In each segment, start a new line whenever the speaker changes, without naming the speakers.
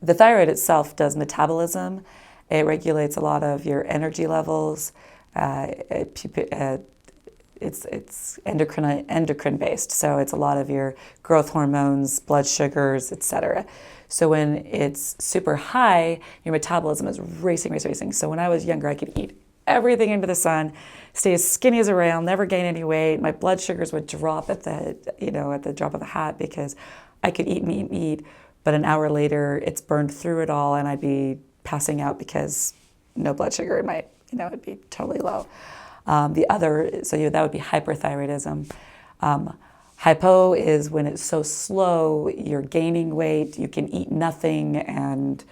The thyroid itself does metabolism. It regulates a lot of your energy levels. It's endocrine based, so it's a lot of your growth hormones, blood sugars, etc. So when it's super high, your metabolism is racing, racing, racing. So when I was younger, I could eat everything into the sun, stay as skinny as a rail, never gain any weight. My blood sugars would drop at the drop of a hat because I could eat and eat and eat. But an hour later, it's burned through it all, and I'd be passing out because no blood sugar in my, it'd be totally low. That would be hyperthyroidism. Hypo is when it's so slow, you're gaining weight, you can eat nothing, and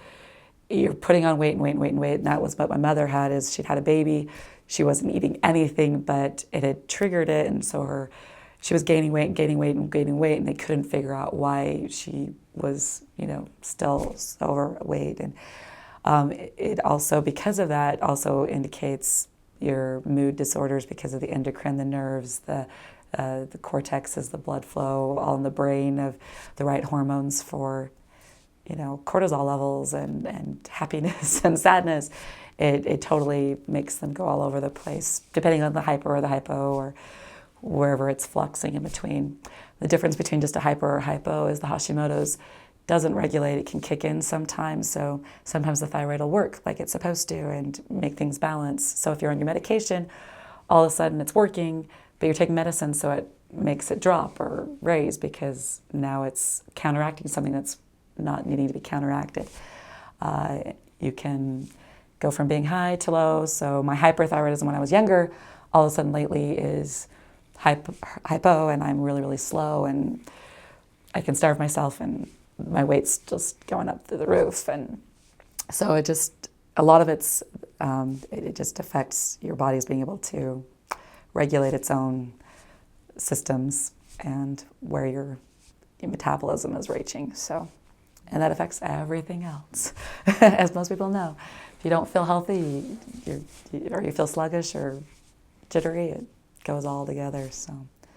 you're putting on weight and weight and weight and weight. And that was what my mother had, is she'd had a baby. She wasn't eating anything, but it had triggered it, and so she was gaining weight and gaining weight and gaining weight, and they couldn't figure out why she was, still overweight. And it also, because of that, also indicates your mood disorders because of the endocrine, the nerves, the cortex is the blood flow, all in the brain of the right hormones for, cortisol levels and happiness and sadness. It totally makes them go all over the place, depending on the hyper or the hypo or wherever it's fluxing in between. The difference between just a hyper or hypo is the Hashimoto's doesn't regulate, it can kick in sometimes. So sometimes the thyroid will work like it's supposed to and make things balance. So if you're on your medication, all of a sudden it's working, but you're taking medicine, so it makes it drop or raise because now it's counteracting something that's not needing to be counteracted. You can go from being high to low. So my hyperthyroidism when I was younger, all of a sudden lately is hypo, and I'm really, really slow, and I can starve myself, and my weight's just going up through the roof. And so a lot of it just affects your body's being able to regulate its own systems and where your metabolism is reaching. So, and that affects everything else, as most people know. If you don't feel healthy, or you feel sluggish or jittery, it goes all together. So.